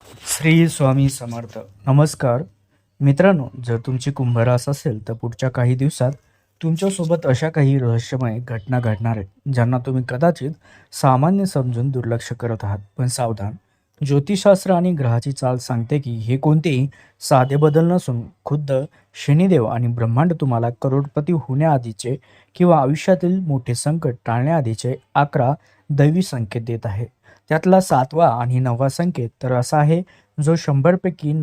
श्री स्वामी समर्थ. नमस्कार मित्रांनो, जर तुमची कुंभ रास असेल तर पुढच्या काही दिवसात तुमच्यासोबत अशा काही रहस्यमय घटना घडणार आहेत ज्यांना तुम्ही कदाचित सामान्य समजून दुर्लक्ष करत आहात. पण सावधान, ज्योतिषशास्त्र आणि ग्रहाची चाल सांगते की हे कोणतेही साधे बदल नसून खुद्द शनिदेव आणि ब्रह्मांड तुम्हाला करोडपती होण्याआधीचे किंवा आयुष्यातील मोठे संकट टाळण्याआधीचे 11 दैवी संकेत देत आहे. त्यातला 7वा आणि 9वा संकेत तर असा आहे जो 100पैकी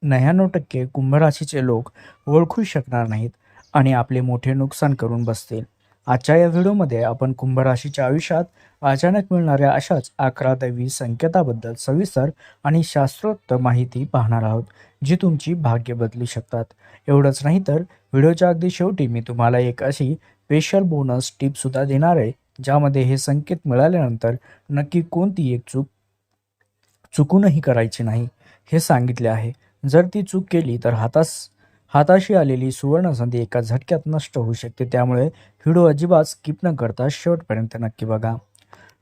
99% कुंभ राशीचे लोक ओळखू शकणार नाहीत आणि आपले मोठे नुकसान करून बसतील. आजच्या या व्हिडिओमध्ये आपण कुंभ राशीच्या आयुष्यात अचानक मिळणाऱ्या अशाच 11 दैवी संकेताबद्दल सविस्तर आणि शास्त्रोक्त माहिती पाहणार आहोत, जी तुमची भाग्य बदलू शकतात. एवढंच नाही तर व्हिडिओच्या अगदी शेवटी मी तुम्हाला एक अशी स्पेशल बोनस टिपसुद्धा देणार आहे, ज्यामध्ये हे संकेत मिळाल्यानंतर नक्की कोणती एक चुकूनही करायची नाही हे सांगितले आहे. जर ती चूक केली तर हाताशी आलेली सुवर्ण संधी एका झटक्यात नष्ट होऊ शकते. त्यामुळे व्हिडिओ अजिबात स्किप न करता शेवटपर्यंत नक्की बघा.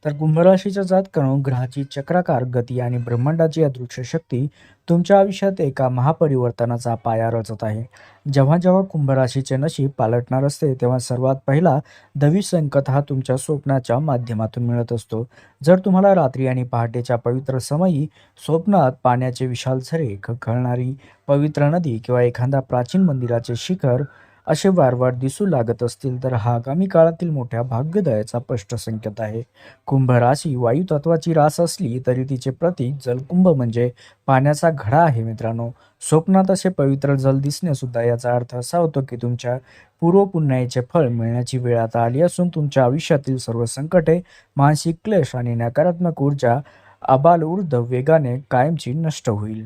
तर कुंभ राशीच्या जातकांनो, ग्रहाची चक्राकार गती आणि ब्रह्मांडाची अदृश्य शक्ती तुमच्या आयुष्यात एका महापरिवर्तनाचा पाया रचत आहे. जेव्हा जेव्हा कुंभ राशीचे नशीब पालटणार असते, तेव्हा सर्वात पहिला दैवी संकेत हा तुमच्या स्वप्नाच्या माध्यमातून मिळत असतो. जर तुम्हाला रात्री आणि पहाटेच्या पवित्र समयी स्वप्नात पाण्याचे विशाल झरे, खळणारी पवित्र नदी किंवा एखाद्या प्राचीन मंदिराचे शिखर असे वारंवार दिसू लागत असतील, तर हा आगामी काळातील मोठ्या भाग्योदयाचा स्पष्ट संकेत आहे. कुंभ राशी वायू तत्वाची रास असली तरी तिचे प्रतीक जलकुंभ म्हणजे पाण्याचा घडा आहे. मित्रांनो, स्वप्नात असे पवित्र जल दिसणे सुद्धा याचा अर्थ असा होतो की तुमच्या पूर्वपुण्याचे फळ मिळण्याची वेळ आता आली असून तुमच्या आयुष्यातील सर्व संकटे, मानसिक क्लेश आणि नकारात्मक ऊर्जा आबालवृद्ध वेगाने कायमची नष्ट होईल.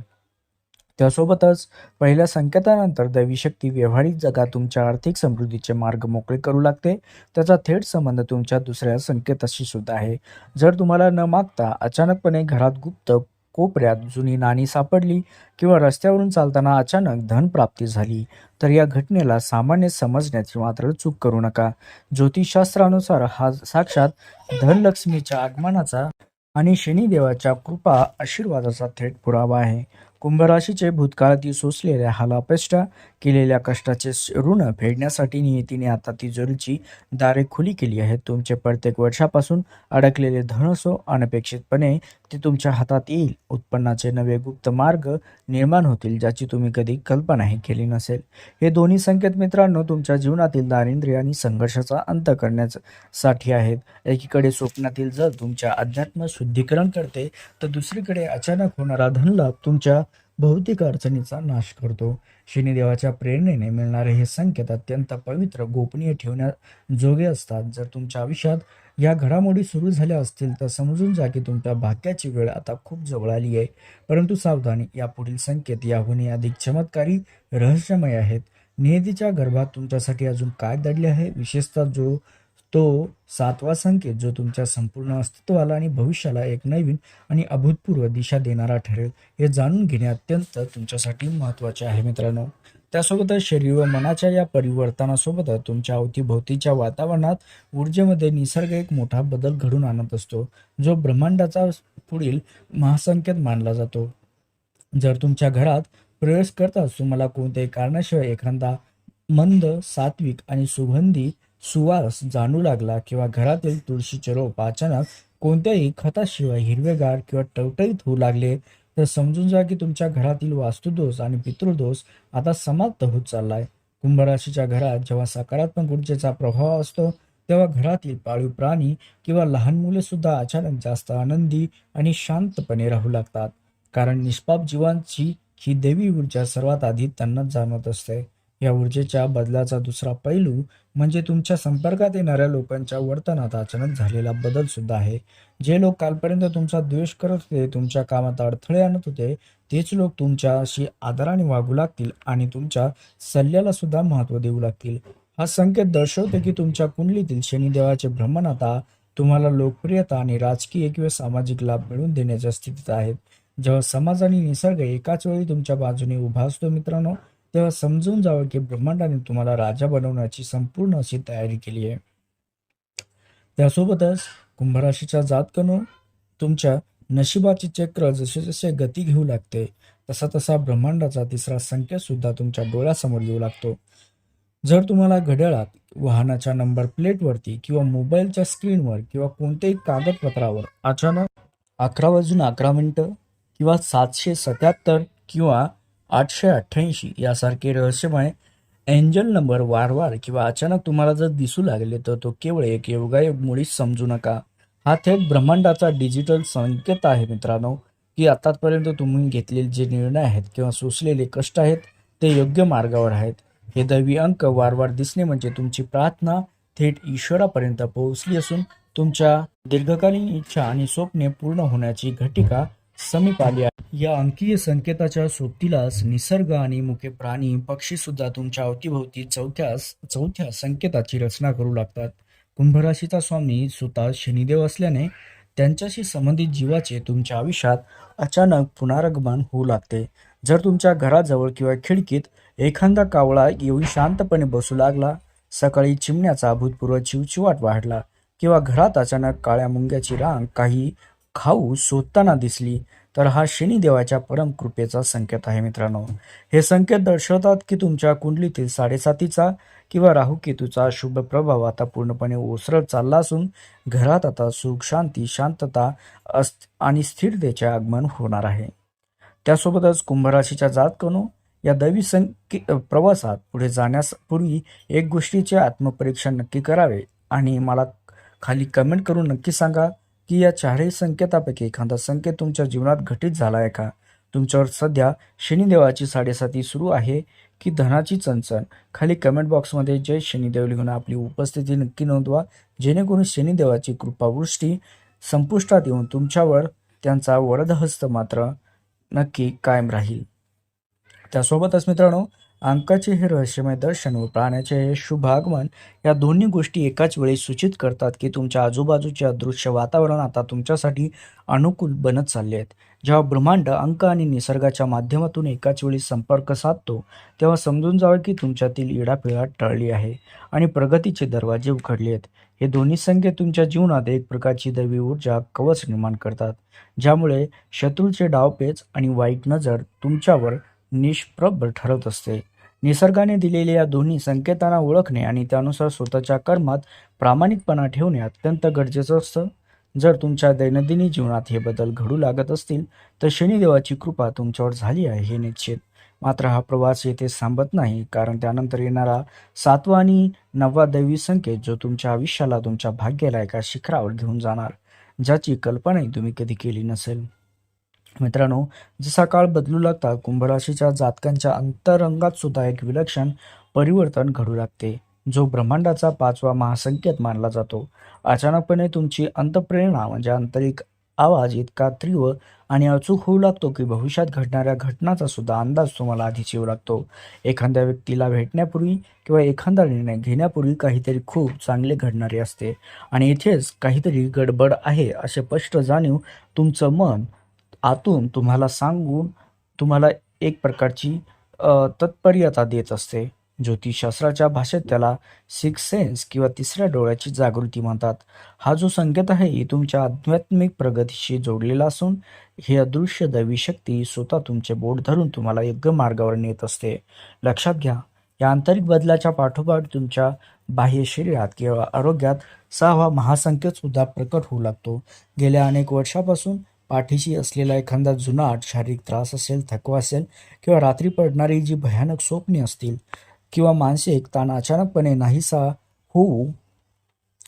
त्यासोबतच पहिल्या संकेतानंतर दैवी शक्ती व्यावहारिक जगात तुमच्या आर्थिक समृद्धीचे मार्ग मोकळे करू लागते. त्याचा थेट संबंध तुमच्या दुसऱ्या संकेताशी सुद्धा आहे. जर तुम्हाला न मागता अचानकपणे घरात गुप्त कोपऱ्यात जुनी नाणी सापडली किंवा रस्त्यावरून चालताना अचानक धनप्राप्ती झाली, तर या घटनेला सामान्य समजण्याची मात्र चूक करू नका. ज्योतिषशास्त्रानुसार हा साक्षात धनलक्ष्मीच्या आगमनाचा आणि शनिदेवाच्या कृपा आशीर्वादाचा थेट पुरावा आहे. कुंभ राशीचे भूतकाळातील सोसलेल्या हालापेष्टा केलेल्या कष्टाचे ऋण फेडण्यासाठी नियतीने आता तिजोरीची दारे खुली केली आहेत. तुमचे प्रत्येक वर्षापासून अडकलेले धन असो, अनपेक्षितपणे ते तुमच्या हातात येईल. उत्पन्नाचे नवे गुप्त मार्ग निर्माण होतील, ज्याची तुम्ही कधी कल्पनाही केली नसेल. हे दोन्ही संकेत मित्रांनो तुमच्या जीवनातील दारिद्र्य आणि संघर्षाचा अंत करण्यासाठी आहेत. एकीकडे स्वप्नातील जल तुमच्या अध्यात्म शुद्धीकरण करते, तर दुसरीकडे अचानक होणारा धनलाभ तुमच्या भौतिक अडचणीचा नाश करतो. शनिदेवाच्या प्रेरणेने मिळणारे हे संकेत अत्यंत पवित्र, गोपनीय ठेवण्याजोगे असतात. जर तुमच्या आयुष्यात या घडामोडी सुरू झाल्या असतील तर समजून जा की तुमच्या भाग्याची वेळ आता खूप जवळ आली आहे. परंतु सावधानी, या पुढील संकेत याहूनही अधिक चमत्कारी, रहस्यमय आहेत. नियतीच्या गर्भात तुमच्यासाठी अजून काय दडले आहे, विशेषतः तो 7वा संकेत जो तुमच्या संपूर्ण अस्तित्वाला आणि भविष्याला एक नवीन आणि अभूतपूर्व दिशा देणारा ठरेल, हे जाणून घेणे अत्यंत तुमच्यासाठी महत्त्वाचे आहे. मित्रांनो, त्यासोबतच शरीर व मनाच्या या परिवर्तनासोबतच तुमच्या अवतीभोवतीच्या वातावरणात ऊर्जेमध्ये निसर्ग एक मोठा बदल घडून आणत असतो, जो ब्रह्मांडाचा पुढील महासंकेत मानला जातो. जर तुमच्या घरात प्रवेश करताच तुम्हाला कोणत्याही कारणाशिवाय एखादा मंद, सात्विक आणि सुगंधी सुवास जाणू लागला किंवा घरातील तुळशीचे रोप अचानक कोणत्याही खताशिवाय हिरवेगार किंवा टवटवीत होऊ लागले, तर समजून जा की तुमच्या घरातील वास्तुदोष आणि पितृदोष आता समाप्त होत चाललाय. कुंभ राशीच्या घरात जेव्हा सकारात्मक ऊर्जेचा प्रभाव असतो, तेव्हा घरातील पाळीव प्राणी किंवा लहान मुले सुद्धा अचानक जास्त आनंदी आणि शांतपणे राहू लागतात, कारण निष्पाप जीवांची ही देवी ऊर्जा सर्वात आधी त्यांनाच जाणवत असते. या ऊर्जेच्या बदलाचा दुसरा पैलू म्हणजे तुमच्या संपर्कात येणाऱ्या लोकांच्या वर्तनात अचानक झालेला बदल सुद्धा आहे. जे लोक कालपर्यंत तुमचा द्वेष करत होते, तुमच्या कामात अडथळे आणत होते, तेच लोक तुमच्याशी आदराने वागू लागतील आणि तुमच्या सल्ल्याला सुद्धा महत्त्व देऊ लागतील. हा संकेत दर्शवतो की तुमच्या कुंडलीतील शनिदेवाचे भ्रमण आता तुम्हाला लोकप्रियता आणि राजकीय किंवा सामाजिक लाभ मिळवून देण्याच्या स्थितीत आहेत. जेव्हा समाज आणि निसर्ग एकाच वेळी तुमच्या बाजूने उभा असतो मित्रांनो, तेव्हा समजून जावं की ब्रह्मांडाने तुम्हाला राजा बनवण्याची संपूर्ण अशी तयारी केली आहे. त्यासोबतच कुंभ राशीच्या जातकांनो, तुमच्या नशिबाचे चक्र जसे जसे गती घेऊ लागते तसा तसा ब्रह्मांडाचा तिसरा संकेत सुद्धा तुमच्या डोळ्यासमोर येऊ लागतो. जर तुम्हाला घड्याळात, वाहनाच्या नंबर प्लेटवरती किंवा मोबाईलच्या स्क्रीनवर किंवा कोणत्याही कागदपत्रावर अचानक 11 वाजून 11 मिनिटं किंवा 777 किंवा 888 यासारखे रहस्यमय एंजल नंबर वारंवार किंवा अचानक तुम्हाला जर दिसू लागले तर तो केवळ एक योगायोग मुळीच समजू नका. हा थेट ब्रह्मांडाचा डिजिटल संकेत आहे मित्रांनो, की आतापर्यंत तुम्ही घेतलेले जे निर्णय आहेत किंवा सोसलेले कष्ट आहेत ते योग्य मार्गावर आहेत. हे दैवी अंक वारंवार दिसणे म्हणजे तुमची प्रार्थना थेट ईश्वरापर्यंत पोहोचली असून तुमच्या दीर्घकालीन इच्छा आणि स्वप्ने पूर्ण होण्याची घटिका समीप आली आहे. या अंकीय संकेताच्या सोबतीलाच निसर्ग आणि मुके प्राणी, पक्षी सुद्धा तुमच्या अवतीभोवती चौथ्या संकेताची रचना करू लागतात. कुंभ राशीचा स्वामी स्वतः शनिदेव असल्याने त्यांच्याशी संबंधित जीवाचे तुमच्या आयुष्यात अचानक पुनरागमन होऊ लागते. जर तुमच्या घराजवळ किंवा खिडकीत एखादा कावळा येऊन शांतपणे बसू लागला, सकाळी चिमण्याचा अभूतपूर्व चिवचिवाट वाढला किंवा घरात अचानक काळ्या मुंग्याची रांग काही खाऊ शोधताना दिसली, तर हा शनिदेवाच्या परम कृपेचा संकेत आहे मित्रांनो. हे संकेत दर्शवतात की तुमच्या कुंडलीतील 7.5चा किंवा राहुकेतूचा शुभ प्रभाव आता पूर्णपणे ओसरत चालला असून घरात आता सुख, शांती, शांतता आणि स्थिरतेचे आगमन होणार आहे. त्यासोबतच कुंभ राशीच्या जातकांनो, या दैवी प्रवासात पुढे जाण्यापूर्वी एक गोष्टीचे आत्मपरीक्षण नक्की करावे आणि मला खाली कमेंट करून नक्की सांगा की या चारही संकेतापैकी एखादा संकेत तुमच्या जीवनात घटित झाला आहे का? तुमच्यावर सध्या शनिदेवाची 7.5 सुरू आहे की धनाची चणचण? खाली कमेंट बॉक्समध्ये जय शनिदेव लिहून आपली उपस्थिती नक्की नोंदवा, जेणेकरून शनिदेवाची कृपावृष्टी संपुष्टात येऊन तुमच्यावर त्यांचा वरदहस्त मात्र नक्की कायम राहील. त्यासोबतच मित्रांनो, अंकाचे हे रहस्यमय दर्शन व प्राण्याचे हे शुभ आगमन या दोन्ही गोष्टी एकाच वेळी सूचित करतात की तुमच्या आजूबाजूचे अदृश्य वातावरण आता तुमच्यासाठी अनुकूल बनत चालले आहेत. जेव्हा ब्रह्मांड, अंक आणि निसर्गाच्या माध्यमातून एकाच वेळी संपर्क साधतो, तेव्हा समजून जावं की तुमच्यातील इडापिडा टळली आहे आणि प्रगतीचे दरवाजे उघडले आहेत. हे दोन्ही संकेत तुमच्या जीवनात एक प्रकारची दैवी ऊर्जा कवच निर्माण करतात, ज्यामुळे शत्रूचे डावपेच आणि वाईट नजर तुमच्यावर निष्प्रभ ठरत असते. निसर्गाने दिलेल्या या दोन्ही संकेतांना ओळखणे आणि त्यानुसार स्वतःच्या कर्मात प्रामाणिकपणा ठेवणे अत्यंत गरजेचं असतं. जर तुमच्या दैनंदिन जीवनात हे बदल घडू लागत असतील तर शनिदेवाची कृपा तुमच्यावर झाली आहे हे निश्चित. मात्र हा प्रवास येथे थांबत नाही, कारण त्यानंतर येणारा 7वा आणि 9वा दैवी संकेत जो तुमच्या आयुष्याला, तुमच्या भाग्याला एका शिखरावर घेऊन जाणार, ज्याची कल्पनाही तुम्ही कधी केली नसेल. मित्रांनो, जसा काळ बदलू लागता कुंभ राशीच्या जातकांच्या अंतरंगात सुद्धा एक विलक्षण परिवर्तन घडू लागते, जो ब्रह्मांडाचा 5वा महासंकेत मानला जातो. अचानकपणे तुमची अंतःप्रेरणा म्हणजे आंतरिक आवाज इतका तीव्र आणि अचूक होऊ लागतो की भविष्यात घडणाऱ्या घटनांचा सुद्धा अंदाज तुम्हाला आधीच येऊ लागतो. एखाद्या व्यक्तीला भेटण्यापूर्वी किंवा एखादा निर्णय घेण्यापूर्वी काहीतरी खूप चांगले घडणारे असते आणि इथेच काहीतरी गडबड आहे असे स्पष्ट जाणीव तुमचं मन आतून तुम्हाला सांगून तुम्हाला एक प्रकारची तत्परता देत असते. ज्योतिषशास्त्राच्या भाषेत त्याला सिक्स सेन्स किंवा तिसऱ्या डोळ्याची जागृती म्हणतात. हा जो संकेत आहे ही तुमच्या आध्यात्मिक प्रगतीशी जोडलेला असून ही अदृश्य दैवी शक्ती स्वतः तुमचे बोट धरून तुम्हाला योग्य मार्गावर नेत असते. लक्षात घ्या, या आंतरिक बदलाच्या पाठोपाठ तुमच्या बाह्य शरीरात किंवा आरोग्यात 6वा महासंकेत सुद्धा प्रकट होऊ लागतो. गेल्या अनेक वर्षापासून पाठीशी असलेला एखादा जुनाट शारीरिक त्रास असेल, थकवा असेल किंवा रात्री पडणारी जी भयानक स्वप्ने असतील किंवा मानसिक ताण अचानकपणे नाहीसा होऊ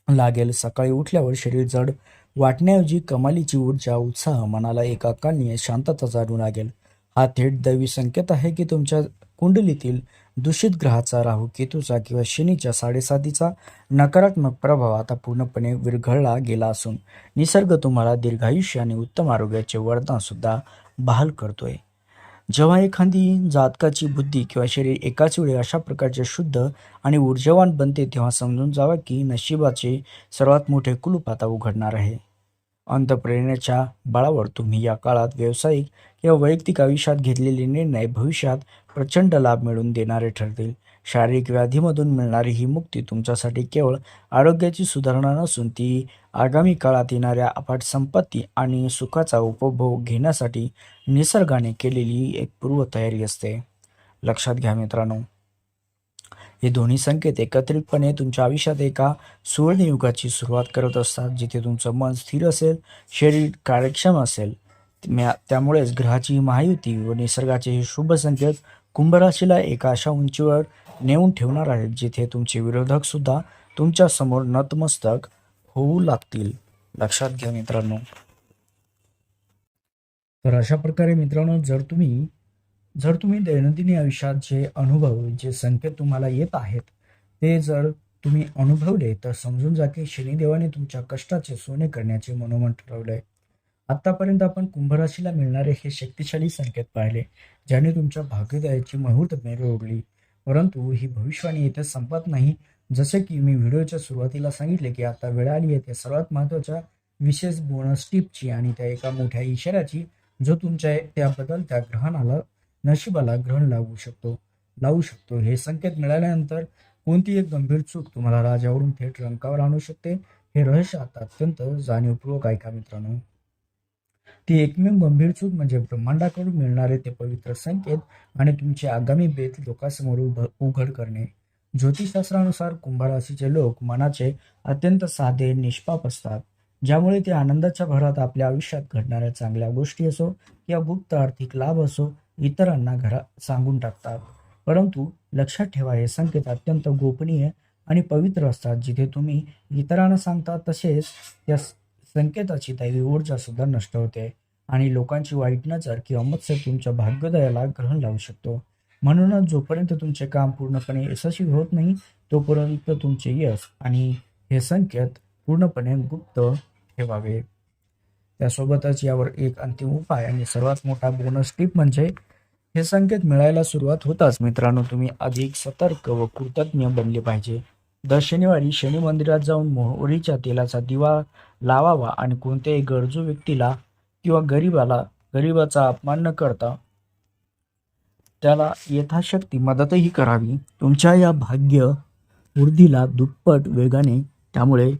लागेल. सकाळी उठल्यावर शरीर जड वाटण्याऐवजी कमालीची ऊर्जा, उत्साह, मनाला एका काळी शांतता जाणू लागेल. हा थेट दैवी संकेत आहे की तुमच्या कुंडलीतील दूषित ग्रहाचा, राहू केतूचा किंवा शनीच्या 7.5चा नकारात्मक प्रभाव आता पूर्णपणे विरघळला गेला असून निसर्ग तुम्हाला दीर्घायुष्य आणि उत्तम आरोग्याचे वरदान सुद्धा बहाल करतोय. जेव्हा एखादी जातकाची बुद्धी किंवा शरीर एकाच वेळी अशा प्रकारचे शुद्ध आणि ऊर्जावान बनते, तेव्हा समजून जावा की नशिबाचे सर्वात मोठे कुलूप आता उघडणार आहे. अंतःप्रेरणेच्या बळावर तुम्ही या काळात व्यावसायिक किंवा वैयक्तिक आयुष्यात घेतलेले निर्णय भविष्यात प्रचंड लाभ मिळवून देणारे ठरतील. शारीरिक व्याधीमधून मिळणारी ही मुक्ती तुमच्यासाठी केवळ आरोग्याची सुधारणा नसून ती आगामी काळात येणाऱ्या अफाट संपत्ती आणि सुखाचा उपभोग घेण्यासाठी निसर्गाने केलेली एक पूर्वतयारी असते. लक्षात घ्या मित्रांनो, हे दोन्ही संकेत एकत्रितपणे तुमच्या आयुष्यात एका सुवर्णयुगाची सुरुवात करत असतात, जिथे तुमचं मन स्थिर असेल, शरीर कार्यक्षम असेल. त्यामुळेच ग्रहाची महायुती व निसर्गाचे हे शुभ संकेत कुंभराशीला एका अशा उंचीवर नेऊन ठेवणार आहेत, जिथे तुमचे विरोधक सुद्धा तुमच्या समोर नतमस्तक होऊ लागतील. लक्षात घ्या मित्रांनो. तर अशा प्रकारे मित्रांनो, जर तुम्ही दैनंदिन आयुष्यात जे अनुभव, जे संकेत तुम्हाला येत आहेत, ते जर तुम्ही अनुभवले, तर समजून जा की शनिदेवाने तुमच्या कष्टाचे सोने करण्याचे मनोमन ठरवलंय. आतापर्यंत आपण कुंभराशीला मिळणारे हे शक्तिशाली संकेत पाहिले, ज्याने तुमच्या भाग्योदयाची मुहूर्तमेढ ओढली. परंतु ही भविष्यवाणी इथे संपत नाही. जसे की मी व्हिडिओच्या सुरुवातीला सांगितले की आता वेळ आली आहे त्या सर्वात महत्त्वाच्या विशेष बोनस टिपची आणि त्या एका मोठ्या इशाऱ्याची, जो तुमच्या त्या बदलत्या नशिबाला ग्रहण लावू शकतो. हे संकेत मिळाल्यानंतर कोणती एक गंभीर चूक तुम्हाला राजावरून थेट रंकावर आणू शकते, हे रहस्य आता अत्यंत जाणीवपूर्वक ऐका मित्रांनो. ती एकमेव गंभीर चूक म्हणजे ब्रह्मांडाकडून मिळणारे ते पवित्र संकेत आणि तुमचे आगामी बेत लोकांसमोर उघड करणे. ज्योतिषशास्त्रानुसार कुंभराशीचे लोक मनाचे अत्यंत साधे, निष्पाप असतात, ज्यामुळे ते आनंदाच्या भरात आपल्या आयुष्यात घडणाऱ्या चांगल्या गोष्टी असो किंवा गुप्त आर्थिक लाभ असो इतरांना सांगून टाकतात. परंतु लक्षात ठेवा, हे संकेत अत्यंत गोपनीय आणि पवित्र असतात. जिथे तुम्ही इतरांना सांगता, तसेच त्या संकेताची दैवी ऊर्जा सुद्धा नष्ट होते आणि लोकांची वाईट नजर किंवा मत्सर तुमच्या भाग्योदयाला ग्रहण लावू शकतो. म्हणूनच जोपर्यंत तुमचे काम पूर्णपणे यशस्वी होत नाही, तोपर्यंत तुमचे यश आणि हे संकेत पूर्णपणे गुप्त ठेवावे. त्यासोबतच यावर एक अंतिम उपाय आणि सर्वात मोठा बोनस टिप म्हणजे, हे संकेत मिळायला सुरुवात होताच मित्रांनो, तुम्ही अधिक सतर्क व कृतज्ञ बनले पाहिजे. दर शनिवारी शनी मंदिरात जाऊन मोहरीच्या तेलाचा दिवा लावावा आणि कोणत्याही गरजू व्यक्तीला किंवा गरीबाचा अपमान न करता त्याला यथाशक्ती मदतही करावी. तुमच्या या भाग्य वृद्धीला दुप्पट वेगाने त्यामुळे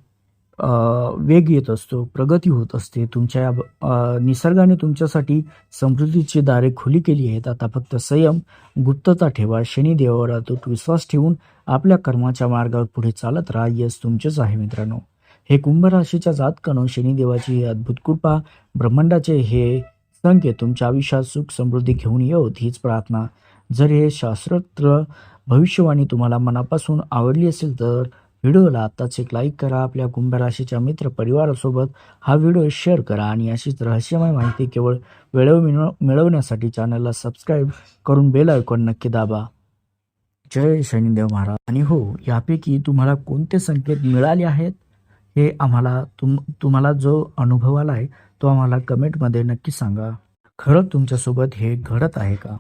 वेग येत असतो, प्रगती होत असते. तुमच्या या निसर्गाने तुमच्यासाठी समृद्धीची दारे खुली केली आहेत. आता फक्त संयम, गुप्तता ठेवा, शनिदेवावर अतूट विश्वास ठेवून आपल्या कर्माच्या मार्गावर पुढे चालत राहा. यश तुमचेच आहे मित्रांनो. हे कुंभ राशीच्या जातकांनो, शनिदेवाची अद्भुत कृपा, ब्रह्मांडाचे हे संकेत तुमच्या आयुष्यात सुख समृद्धी घेऊन येऊत, हीच प्रार्थना. जर हे शास्त्रोक्त भविष्यवाणी तुम्हाला मनापासून आवडली असेल तर व्हिडिओला आत्ताच एक लाईक करा. आपल्या कुंभ राशीच्या मित्र परिवारासोबत हा व्हिडिओ शेअर करा आणि अशीच रहस्यमय माहिती केवळ वेळेवर मिळवण्यासाठी चॅनलला सबस्क्राईब करून बेल आयकॉन नक्की दाबा. जय शनिदेव महाराज. आणि हो, यापैकी तुम्हाला कोणते संकेत मिळाले आहेत हे आम्हाला तुम्हाला जो अनुभव आला आहे तो आम्हाला कमेंटमध्ये नक्की सांगा. खरंच तुमच्यासोबत हे घडत आहे का?